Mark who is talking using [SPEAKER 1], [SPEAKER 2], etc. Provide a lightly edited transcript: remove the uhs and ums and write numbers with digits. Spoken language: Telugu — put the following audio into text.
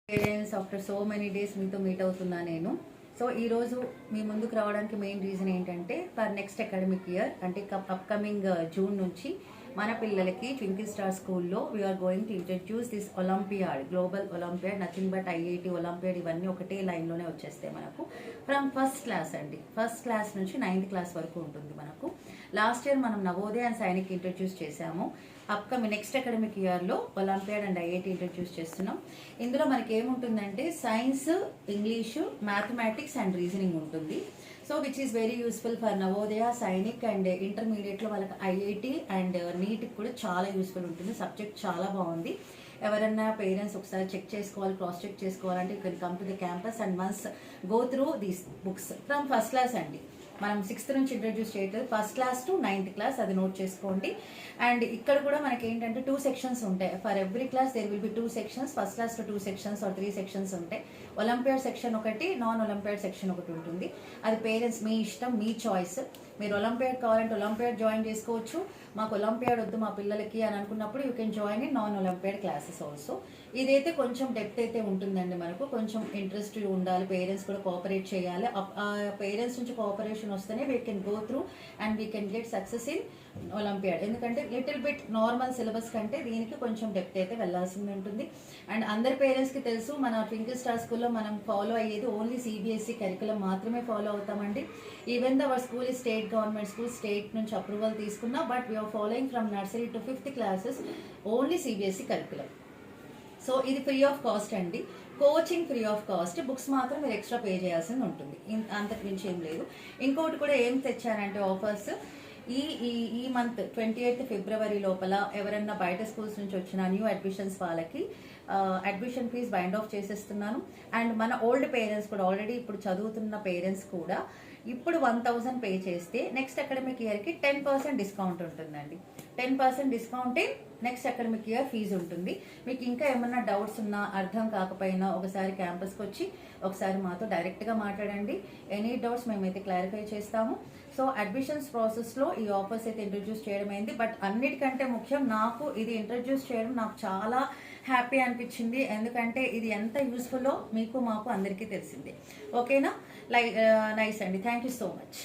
[SPEAKER 1] Parents after so many days మీతో మీట్ అవుతున్నా నేను. సో ఈరోజు మీ ముందుకు రావడానికి మెయిన్ రీజన్ ఏంటంటే ఫర్ నెక్స్ట్ అకాడమిక్ ఇయర్ అంటే అప్కమింగ్ జూన్ నుంచి మన పిల్లలకి ట్వింకిల్ స్టార్ స్కూల్లో we are going to introduce this olympiad, global olympiad, nothing but IIT olympiad. ఇవన్నీ ఒకటే లైన్లోనే వచ్చేస్తాయి మనకు. ఫ్రమ్ ఫస్ట్ క్లాస్ అండి, ఫస్ట్ క్లాస్ నుంచి 9th క్లాస్ వరకు ఉంటుంది మనకు. లాస్ట్ ఇయర్ మనం నవోదయ అండ్ సైనిక్ ఇంట్రడ్యూస్ చేశాము. అప్కమింగ్ నెక్స్ట్ అకాడమిక్ ఇయర్లో ఒలింపియాడ్ అండ్ ఐఐటి ఇంట్రడ్యూస్ చేస్తున్నాం. ఇందులో మనకి ఏముంటుందంటే science, English, mathematics and reasoning ఉంటుంది. So which is very useful for Navodaya, Sainik and ఇంటర్మీడియట్లో వాళ్ళకి ఐఐటి అండ్ నీట్కి కూడా చాలా యూస్ఫుల్ ఉంటుంది. సబ్జెక్ట్ చాలా బాగుంది. ఎవరన్నా పేరెంట్స్ ఒకసారి చెక్ చేసుకోవాలి, క్రాస్ చెక్ చేసుకోవాలంటే you can come to the campus and once go through these books from first class అండి. మనం 6th నుంచి ఇంట్రడ్యూస్ చేయట్లేదు, first class to 9th class, అది నోట్ చేసుకోండి. అండ్ ఇక్కడ కూడా మనకి ఏంటంటే 2 సెక్షన్స్ ఉంటాయి. For every class there will be 2 sections. First class to 2 sections or 3 sections ఉంటాయి. ఒలింపియాడ్ సెక్షన్ ఒకటి, నాన్ ఒలింపియాడ్ సెక్షన్ ఒకటి ఉంటుంది. అది పేరెంట్స్ మీ ఇష్టం, మీ చాయిస్. మీరు ఒలింపియాడ్ కావాలంటే ఒలింపియాడ్ జాయిన్ చేసుకోవచ్చు. మాకు ఒలింపియాడ్ వద్దు మా పిల్లలకి అని అనుకున్నప్పుడు you can join in non olympiad classes also. ఇదైతే కొంచెం డెప్త్ అయితే ఉంటుందండి. మనకు కొంచెం ఇంట్రెస్ట్ ఉండాలి, పేరెంట్స్ కూడా కోఆపరేట్ చేయాలి. పేరెంట్స్ నుంచి కోఆపరేషన్ వస్తేనే we can go through and we can get success in olympiad. ఎందుకంటే లిటిల్ బిట్ నార్మల్ సిలబస్ కంటే దీనికి కొంచెం డెప్త్ అయితే వెళ్లాల్సింది ఉంటుంది. అండ్ అందరి పేరెంట్స్కి తెలుసు మన ట్వింకిల్ స్టార్ స్కూల్లో మనం ఫాలో అయ్యేది ఓన్లీ సిబిఎస్ఈ కరికులం మాత్రమే ఫాలో అవుతామండి. ఈవెన్ ద అవర్ స్కూల్ ఈ స్టేట్ గవర్నమెంట్ స్కూల్, స్టేట్ నుంచి అప్రూవల్ తీసుకున్నా, but we are following from nursery to 5th classes only CBSE curriculum. So ఇది ఫ్రీ ఆఫ్ కాస్ట్ అండి. Coaching free of cost, books మాత్రం మీరు ఎక్స్ట్రా పే చేయాల్సింది ఉంటుంది. అంతకు మించి ఏం లేదు. ఇంకోటి కూడా ఏం తెచ్చారంటే ఆఫర్స్, ఈ మంత్ 28th ఫిబ్రవరి లోపల ఎవరైనా బయట స్కూల్స్ నుంచి వచ్చిన న్యూ అడ్మిషన్స్ వాళ్ళకి అడ్మిషన్ ఫీజ్ బైండ్ ఆఫ్ చేసేస్తున్నాను. అండ్ మన ఓల్డ్ పేరెంట్స్ కూడా, ఆల్రెడీ ఇప్పుడు చదువుతున్న పేరెంట్స్ కూడా ఇప్పుడు 1000 పే చేస్తే నెక్స్ట్ అకాడమిక్ ఇయర్కి 10% డిస్కౌంట్ ఉంటుందండి. 10% డిస్కౌంటే నెక్స్ట్ అకాడమిక్ ఇయర్ ఫీజు ఉంటుంది. మీకు ఇంకా ఏమన్నా డౌట్స్ ఉన్నా, అర్థం కాకపోయినా ఒకసారి క్యాంపస్కి వచ్చి ఒకసారి మాతో డైరెక్ట్గా మాట్లాడండి. ఎనీ డౌట్స్ మేమైతే క్లారిఫై చేస్తాము. సో అడ్మిషన్స్ ప్రాసెస్లో ఈ ఆఫర్స్ అయితే ఇంట్రడ్యూస్ చేయడం అయింది. బట్ అన్నిటికంటే ముఖ్యం, నాకు ఇది ఇంట్రడ్యూస్ చేయడం నాకు చాలా హ్యాపీ అనిపించింది. ఎందుకంటే ఇది ఎంత యూస్ఫుల్లో మీకు మాకు అందరికీ తెలిసిందే. ఓకేనా? నైస్ అండి. Thank you so much.